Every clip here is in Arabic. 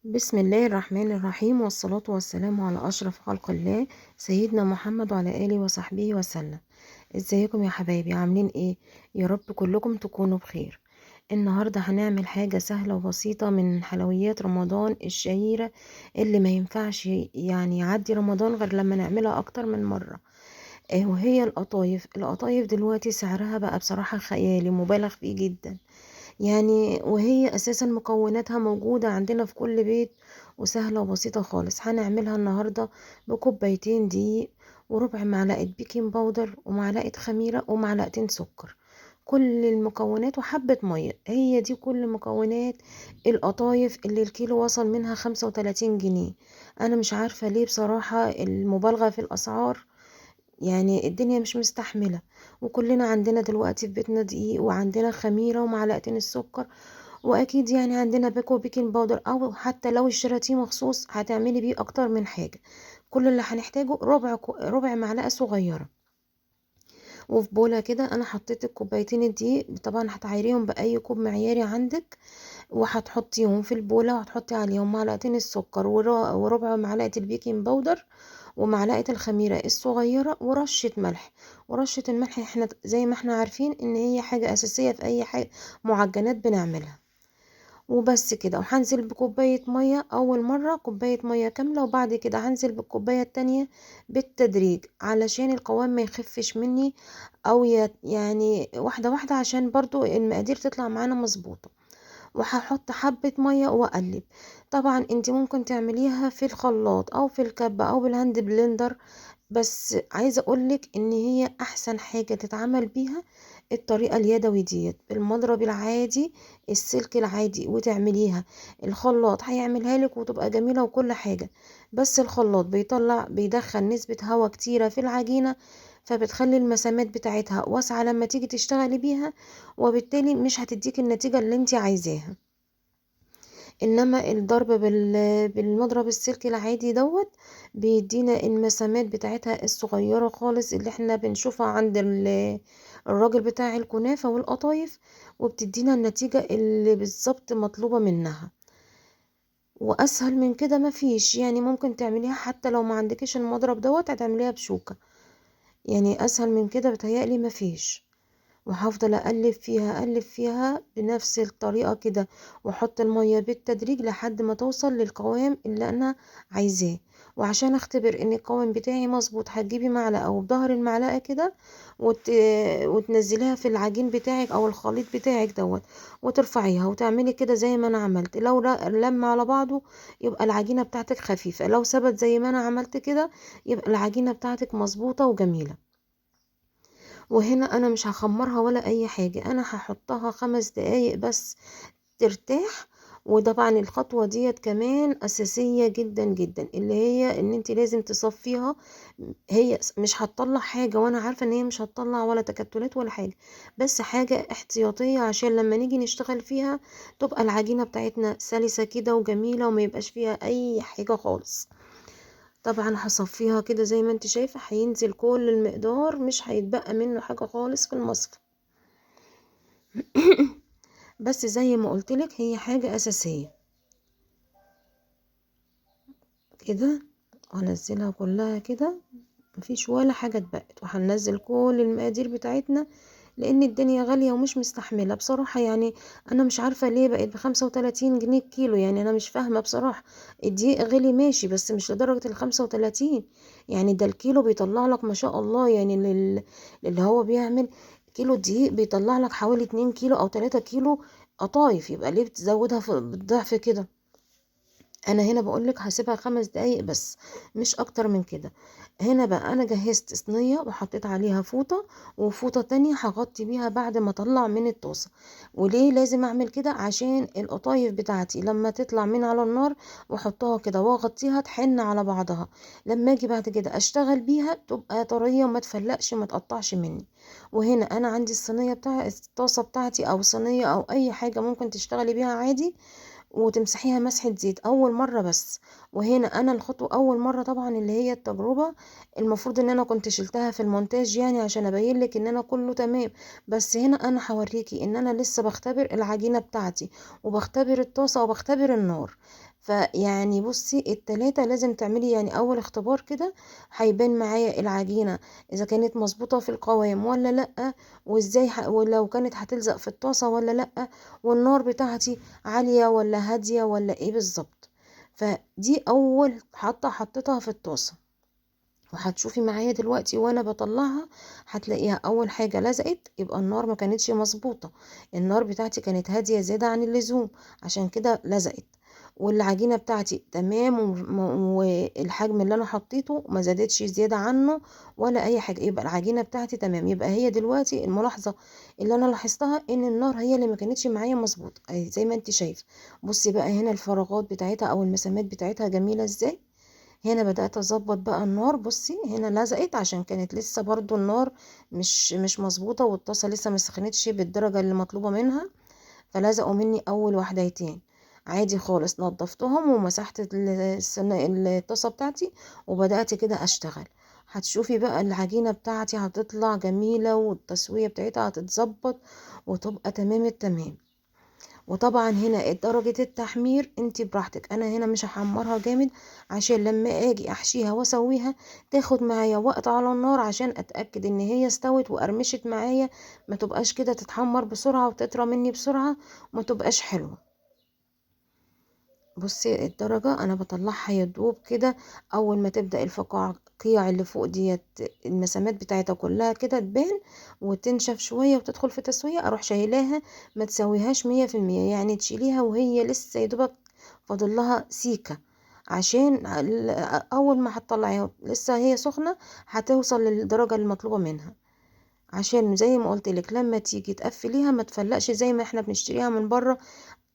بسم الله الرحمن الرحيم، والصلاة والسلام على أشرف خلق الله سيدنا محمد وعلى آله وصحبه وسلم. ازيكم يا حبايبي؟ عاملين ايه؟ يا رب كلكم تكونوا بخير. النهاردة هنعمل حاجة سهلة وبسيطة من حلويات رمضان الشهيرة اللي ما ينفعش يعني يعدي رمضان غير لما نعملها أكتر من مرة. وهي القطايف دلوقتي سعرها بقى بصراحة خيالي مبالغ فيه جدا. يعني وهي اساسا مكوناتها موجودة عندنا في كل بيت، وسهلة وبسيطة خالص. هنعملها النهاردة بكوبايتين دقيق، وربع معلقة بيكنج باودر، ومعلقة خميرة، ومعلقتين سكر. كل المكونات وحبة مية، هي دي كل مكونات القطايف اللي الكيلو وصل منها 35 جنيه. انا مش عارفة ليه بصراحة المبالغة في الاسعار، يعني الدنيا مش مستحملة. وكلنا عندنا دلوقتي في بيتنا دقيق، وعندنا خميرة، ومعلقتين السكر، واكيد يعني عندنا باكو بيكنج باودر، او حتى لو اشتريتيه مخصوص هتعملي بيه اكتر من حاجة. كل اللي هنحتاجه ربع معلقة صغيرة. وفي بولة كده انا حطيت الكوبايتين الدقيق، طبعا هتعايريهم باي كوب معياري عندك، وهتحطيهم في البولة، وهتحطي عليهم معلقتين السكر وربع معلقة البيكنج باودر، ومعلقة الخميرة الصغيرة، ورشة ملح. ورشة الملح احنا زي ما احنا عارفين ان هي حاجة اساسية في اي حاجة معجنات بنعملها. وبس كده. وهنزل بكوباية مية، اول مرة كوباية مية كاملة، وبعد كده هنزل بالكوباية التانية بالتدريج علشان القوام ما يخفش مني، او يعني واحدة واحدة عشان برضو المقادير تطلع معانا مظبوطة. وهحط حبة مية واقلب. طبعا انت ممكن تعمليها في الخلاط او في الكبة او بالهاند بلندر، بس عايزة اقولك ان هي احسن حاجة تتعمل بيها الطريقة اليدوي ديت بالمضرب العادي، السلك العادي، وتعمليها. الخلاط هيعملها لك وتبقى جميلة وكل حاجة، بس الخلاط بيدخل نسبة هواء كتيرة في العجينة، فبتخلي المسامات بتاعتها واسعة لما تيجي تشتغلي بيها، وبالتالي مش هتديك النتيجة اللي انت عايزاها. انما الضرب بالمضرب السلكي العادي دوت بيدينا المسامات بتاعتها الصغيرة خالص اللي احنا بنشوفها عند الراجل بتاع الكنافة والقطايف، وبتدينا النتيجة اللي بالظبط مطلوبة منها. واسهل من كده مفيش، يعني ممكن تعمليها حتى لو ما عندكش المضرب دوت هتعمليها بشوكة. يعني اسهل من كده بتهيألي مفيش. وهفضل اقلب فيها بنفس الطريقة كده، واحط المية بالتدريج لحد ما توصل للقوام اللي انا عايزاه. وعشان اختبر ان القوام بتاعي مظبوط هتجيبي معلقة او بظهر المعلقة كده، وت... وتنزليها في العجين بتاعك او الخليط بتاعك دوت، وترفعيها وتعملي كده زي ما انا عملت. لو لم على بعضه يبقى العجينة بتاعتك خفيفة، لو ثبت زي ما انا عملت كده يبقى العجينة بتاعتك مظبوطة وجميلة. وهنا انا مش هخمرها ولا اي حاجة، انا هحطها 5 دقايق بس ترتاح. وطبعا الخطوة ديت كمان اساسية جدا جدا، اللي هي ان انت لازم تصفيها. هي مش هتطلع حاجة، وانا عارفة ان هي مش هتطلع ولا تكتلات ولا حاجة، بس حاجة احتياطية عشان لما نيجي نشتغل فيها تبقى العجينة بتاعتنا سلسة كده وجميلة، وما يبقاش فيها اي حاجة خالص. طبعا هصفيها كده زي ما انت شايفة، هينزل كل المقدار، مش هيتبقى منه حاجة خالص في المصفى. بس زي ما قلتلك هي حاجة أساسية كده. هنزلها كلها كده، مفيش ولا حاجة اتبقت. وهننزل كل المقادير بتاعتنا لان الدنيا غالية ومش مستحملة بصراحة. يعني انا مش عارفة ليه بقت ب35 جنيه الكيلو، يعني انا مش فاهمة بصراحة. الدقيق غلي ماشي، بس مش لدرجة ال35. يعني ده الكيلو بيطلع لك ما شاء الله، يعني اللي هو بيعمل كيلو دقيق بيطلع لك حوالي 2 كيلو او 3 كيلو قطايف، يبقى ليه بتزودها بالضعف كده؟ انا هنا بقولك هسيبها 5 دقايق بس، مش اكتر من كده. هنا بقى انا جهزت صينية وحطيت عليها فوطة، وفوطة تانية هغطي بيها بعد ما اطلع من الطاسة. وليه لازم اعمل كده؟ عشان القطايف بتاعتي لما تطلع من على النار واحطها كده واغطيها تحن على بعضها، لما اجي بعد كده اشتغل بيها تبقى طرية وما تفلقش ما تقطعش مني. وهنا انا عندي الصينية بتاع الطاسة بتاعتي، او صينية او اي حاجة ممكن تشتغلي بيها عادي، وتمسحيها مسحة زيت اول مرة بس. وهنا انا الخطوة اول مرة طبعا اللي هي التجربة، المفروض ان انا كنت شلتها في المونتاج يعني عشان ابين لك ان انا كله تمام. بس هنا انا هوريكي ان انا لسه بختبر العجينة بتاعتي، وبختبر الطاسة، وبختبر النار. فيعني بصي التلاتة لازم تعملي يعني اول اختبار كده، هيبان معايا العجينة اذا كانت مظبوطة في القوام ولا لأ، وازاي ولو كانت هتلزق في الطاسة ولا لأ، والنار بتاعتي عالية ولا هادية ولا ايه بالظبط. فدي اول حطيتها في الطاسة، وهتشوفي معايا دلوقتي وانا بطلعها هتلاقيها اول حاجة لزقت، يبقى النار ما كانتش مظبوطة، النار بتاعتي كانت هادية زيادة عن اللزوم عشان كده لزقت. والعجينة بتاعتي تمام، والحجم اللي انا حطيته ما زادتش زيادة عنه ولا اي حاجة، يبقى العجينة بتاعتي تمام. يبقى هي دلوقتي الملاحظة اللي انا لاحظتها ان النار هي اللي ما كانتش معايا مظبوطة، أهي زي ما انت شايفة. بصي بقى هنا الفراغات بتاعتها او المسامات بتاعتها جميلة ازاي. هنا بدأت اظبط بقى النار، بصي هنا لزقت عشان كانت لسه برضو النار مش مظبوطة، والطاسة لسه ما سخنتش بالدرجة اللي مطلوبة منها، فلزقوا مني اول وحدتين. عادي خالص نضفتهم ومسحت الطاسة بتاعتي وبدأت كده اشتغل. هتشوفي بقى العجينة بتاعتي هتطلع جميلة، والتسوية بتاعتها هتتظبط وتبقى تمام التمام. وطبعا هنا درجة التحمير انت براحتك، انا هنا مش هحمرها جامد عشان لما اجي احشيها واسويها تاخد معايا وقت على النار عشان اتأكد ان هي استوت وقرمشت معايا، ما تبقاش كده تتحمر بسرعة وتطرى مني بسرعة وما تبقاش حلوة. بصي الدرجة انا بطلعها يدوب كده، اول ما تبدأ الفقاقيع اللي فوق ديت المسامات بتاعتها كلها كده تبان وتنشف شوية وتدخل في تسوية، اروح شايلاها. ما تسويهاش 100%، يعني تشيليها وهي لسه يدوبك فاضل لها سيكة، عشان اول ما هتطلعيها لسه هي سخنة هتوصل للدرجة المطلوبة منها، عشان زي ما قلت لك لما تيجي تقفليها ما تفلقش زي ما احنا بنشتريها من بره.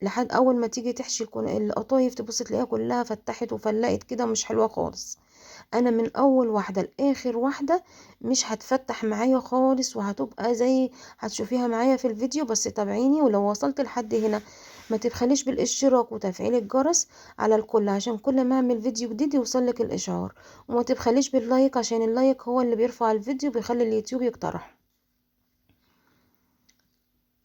لحد اول ما تيجي تحشي القطايف تبص تلاقيها كلها فتحت وفلقت كده مش حلوة خالص. انا من اول واحدة لاخر واحدة مش هتفتح معايا خالص، وهتبقى زي هتشوفيها معايا في الفيديو. بس تابعيني، ولو وصلت لحد هنا ما تبخليش بالاشتراك وتفعيل الجرس على الكل عشان كل ما اعمل فيديو جديد يوصلك الاشعار، وما تبخليش باللايك عشان اللايك هو اللي بيرفع الفيديو بيخلي اليوتيوب يقترح.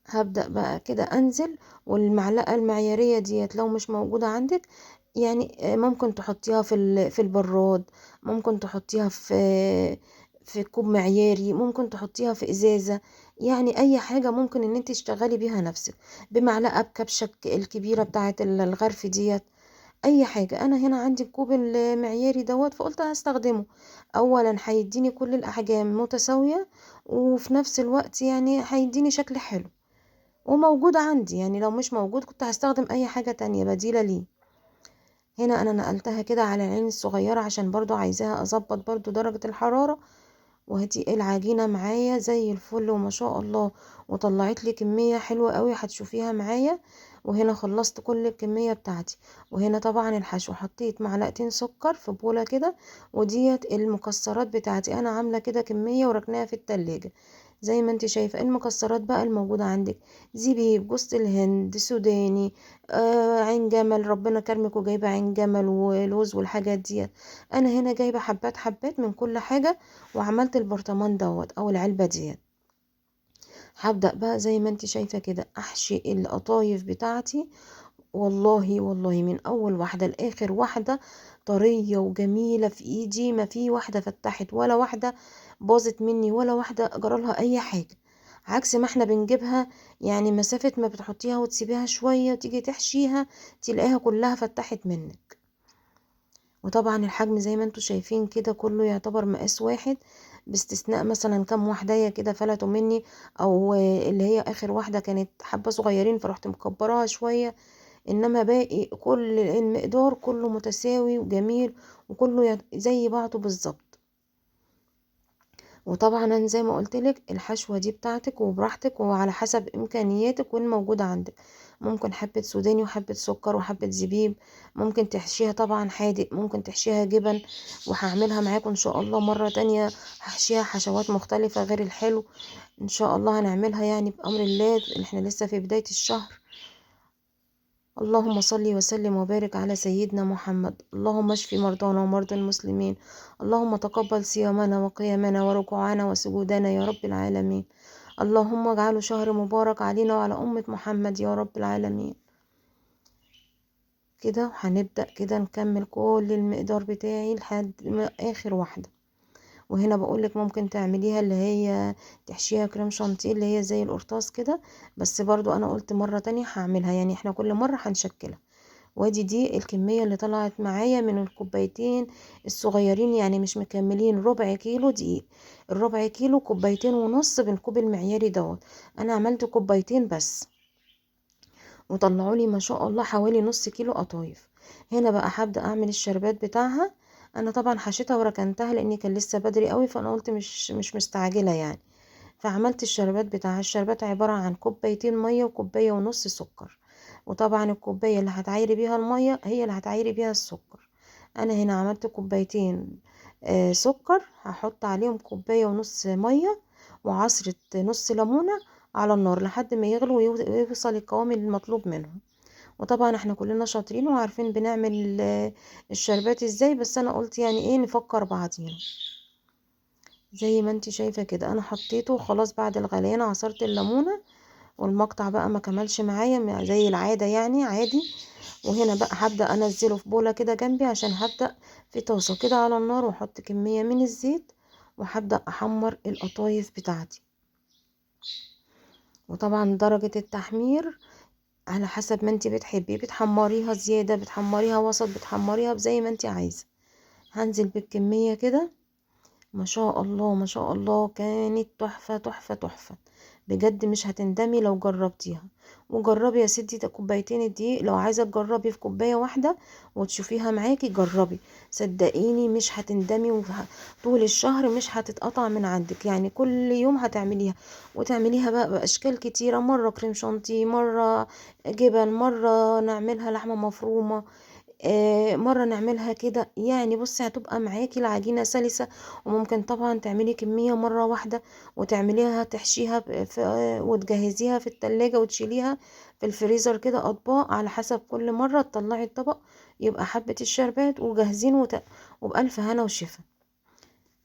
هبدأ بقى كده انزل، والمعلقة المعيارية ديت لو مش موجودة عندك يعني ممكن تحطيها في البراد، ممكن تحطيها في كوب معياري، ممكن تحطيها في ازازة، يعني اي حاجة ممكن ان انت تشتغلي بيها نفسك، بمعلقة بكبشة الكبيرة بتاعة الغرف ديت، اي حاجة. انا هنا عندي الكوب المعياري دوت فقلت هستخدمه. اولا هيديني كل الاحجام متساوية، وفي نفس الوقت يعني هيديني شكل حلو وموجود عندي، يعني لو مش موجود كنت هستخدم اي حاجة تانية بديلة ليه. هنا انا نقلتها كده على العين الصغيرة عشان برضو عايزاها اظبط برضو درجة الحرارة. وهدي العجينة معايا زي الفل وما شاء الله، وطلعت لي كمية حلوة قوي هتشوفيها معايا. وهنا خلصت كل الكمية بتاعتي. وهنا طبعا الحشو حطيت معلقتين سكر في بولة كده، وديت المكسرات بتاعتي انا عاملة كده كمية وركناها في التلاجة. زي ما انت شايفة المكسرات بقى الموجودة عندك، زبيب، جوز الهند، سوداني، عين جمل، ربنا كرمك وجايبة عين جمل ولوز والحاجات دي. انا هنا جايبة حبات حبات من كل حاجة، وعملت البرطمان دوت او العلبة ديت. هبدأ بقى زي ما انت شايفة كده احشي القطايف بتاعتي. والله والله من اول واحدة لاخر واحدة طرية وجميلة في ايدي، ما في واحدة فتحت ولا واحدة باظت مني ولا واحدة جرالها اي حاجة، عكس ما احنا بنجيبها يعني مسافة ما بتحطيها وتسيبيها شوية وتيجي تحشيها تلاقيها كلها فتحت منك. وطبعا الحجم زي ما انتوا شايفين كده كله يعتبر مقاس واحد، باستثناء مثلا كام واحدة كده فلتوا مني، او اللي هي اخر واحدة كانت حبة صغيرين فرحت مكبراها شوية، انما باقي كل المقدار كله متساوي وجميل وكله زي بعضه بالظبط. وطبعا انا زي ما قلت لك الحشوه دي بتاعتك وبراحتك وعلى حسب امكانياتك والموجود عندك، ممكن حبه سوداني وحبه سكر وحبه زبيب، ممكن تحشيها طبعا حادق، ممكن تحشيها جبن. وهعملها معاكم ان شاء الله مره تانية، هحشيها حشوات مختلفه غير الحلو ان شاء الله هنعملها يعني بامر الله، احنا لسه في بدايه الشهر. اللهم صل وسلم وبارك على سيدنا محمد. اللهم اشف مرضانا ومرضى المسلمين. اللهم تقبل صيامنا وقيامنا وركوعنا وسجودنا يا رب العالمين. اللهم اجعله شهر مبارك علينا وعلى أمة محمد يا رب العالمين. كده. وهنبدأ كده نكمل كل المقدار بتاعي لحد اخر واحدة. وهنا بقولك ممكن تعمليها اللي هي تحشيها كريم شانتيه اللي هي زي القرطاس كده، بس برضو انا قلت مرة تانية هعملها، يعني احنا كل مرة هنشكلها. وادي دي الكمية اللي طلعت معايا من الكوبايتين الصغيرين، يعني مش مكملين ربع كيلو دقيق. الربع كيلو كوبايتين ونص بالكوب المعياري دوت، انا عملت كوبايتين بس، وطلعوا لي ما شاء الله حوالي نص كيلو قطايف. هنا بقى هبدأ اعمل الشربات بتاعها. انا طبعا حشيتها وركنتها لاني كان لسه بدري قوي، فانا قلت مش مستعجلة يعني. فعملت الشربات بتاعها. الشربات عبارة عن كوبايتين مية وكوباية ونص سكر، وطبعا الكوباية اللي هتعايري بيها المية هي اللي هتعايري بيها السكر. انا هنا عملت كوبايتين سكر، هحط عليهم كوباية ونص مية وعصرة نص ليمونة على النار لحد ما يغلوا ويوصل القوام المطلوب منهم. وطبعا احنا كلنا شاطرين وعارفين بنعمل الشربات ازاي، بس انا قلت يعني ايه نفكر بعضينا. زي ما انت شايفة كده انا حطيته وخلاص. بعد الغليان عصرت الليمونة، والمقطع بقى ما كملش معايا زي العادة يعني عادي. وهنا بقى هبدأ انزله في بولة كده جنبي، عشان هبدأ في طاسة كده على النار واحط كمية من الزيت، وهبدأ احمر القطايف بتاعتي. وطبعا درجة التحمير على حسب ما انت بتحبي، بتحمريها زيادة، بتحمريها وسط، بتحمريها زي ما انت عايزة. هنزل بالكمية كده. ما شاء الله ما شاء الله، كانت تحفة تحفة تحفة بجد، مش هتندمي لو جربتيها. وجربي يا ستي كوبايتين الدقيق، لو عايزة تجربي في كوباية واحدة وتشوفيها معاكي جربي، صدقيني مش هتندمي. طول الشهر مش هتتقطع من عندك، يعني كل يوم هتعمليها. وتعمليها بقى بأشكال كتيرة، مرة كريم شانتيه، مرة جبن، مرة نعملها لحمة مفرومة، مرة نعملها كده. يعني بصي هتبقى معاكي العجينة سلسة. وممكن طبعا تعملي كمية مرة واحدة وتعمليها تحشيها وتجهزيها في التلاجة وتشيليها في الفريزر كده أطباق، على حسب كل مرة تطلعي الطبق يبقى حبة الشربات وجاهزين وبألف هنا وشفا.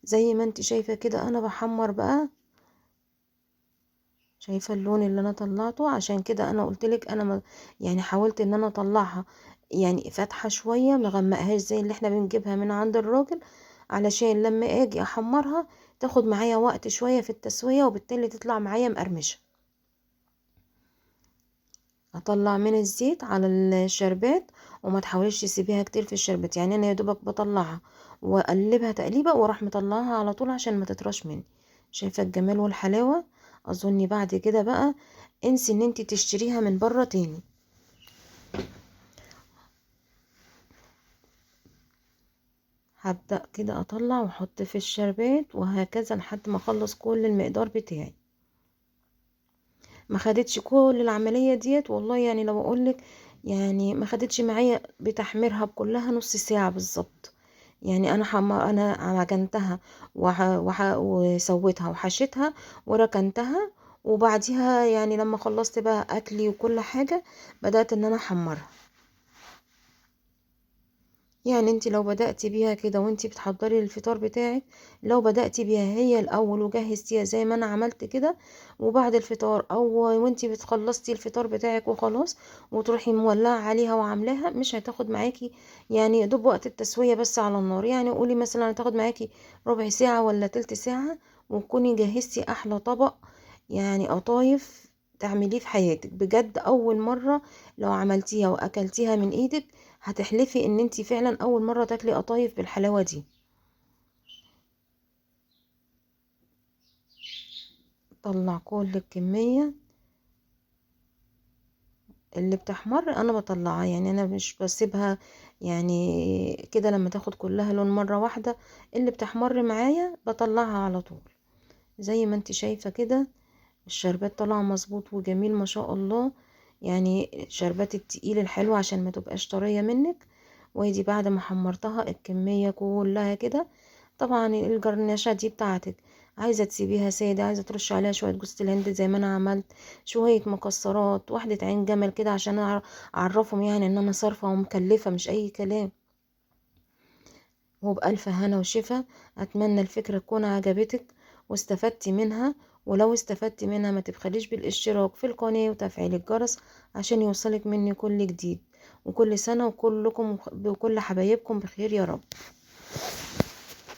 زي ما انت شايفة كده انا بحمر بقى. شايفة اللون اللي انا طلعته؟ عشان كده انا قلتلك انا يعني حاولت ان انا اطلعها يعني فاتحة شوية، مغمقهاش زي اللي احنا بنجيبها من عند الراجل، علشان لما اجي احمرها تاخد معايا وقت شوية في التسوية، وبالتالي تطلع معايا مقرمشة. اطلع من الزيت على الشربات، وما تحاوليش تسيبيها كتير في الشربات، يعني انا يا دوبك بطلعها واقلبها تقليبه واروح مطلعها على طول عشان ما تطرش مني. شايفه الجمال والحلاوه؟ اظني بعد كده بقى انسي ان انتي تشتريها من بره تاني. هبدأ كده اطلع واحط في الشربات وهكذا لحد ما اخلص كل المقدار بتاعي. ما خدتش كل العملية ديت والله، يعني لو اقولك يعني ما خدتش معايا بتحميرها بكلها نص ساعة بالظبط. يعني انا عجنتها وسويتها وحشيتها وركنتها، وبعديها يعني لما خلصت بقى اكلي وكل حاجة بدأت ان انا احمرها. يعني انت لو بدأتي بيها كده وانت بتحضري الفطار بتاعك، لو بدأتي بيها هي الاول وجهزتيها زي ما انا عملت كده، وبعد الفطار او وانت بتخلصتي الفطار بتاعك وخلاص وتروحي مولعة عليها وعاملاها، مش هتاخد معاكي يعني دوب وقت التسوية بس على النار. يعني قولي مثلا هتاخد معاكي ربع ساعة ولا تلت ساعة، وتكوني جهزتي احلى طبق يعني قطايف تعمليه في حياتك بجد. اول مرة لو عملتيها واكلتيها من ايدك هتحلفي ان انتي فعلا اول مرة تاكلي قطايف بالحلاوة دي. طلع كل الكمية اللي بتحمر انا بطلعها، يعني انا مش بسيبها يعني كده لما تاخد كلها لون مرة واحدة. اللي بتحمر معايا بطلعها على طول. زي ما انتي شايفة كده الشربات طلع مظبوط وجميل ما شاء الله. يعني الشربات التقيل الحلو عشان ما تبقاش طرية منك. ودي بعد ما حمرتها الكمية كلها كده. طبعا الجرنشة دي بتاعتك، عايزة تسيبيها سادة، عايزة ترش عليها شوية جوز الهند زي ما انا عملت، شوية مكسرات، واحدة عين جمل كده عشان اعرفهم يعني ان انا صارفة ومكلفة مش اي كلام. وبألف هنا وشفا. أتمنى الفكرة تكون عجبتك واستفدتي منها. ولو استفدتي منها ما تبخليش بالاشتراك في القناة وتفعيل الجرس عشان يوصلك مني كل جديد. وكل سنة وكلكم وكل حبايبكم بخير يا رب.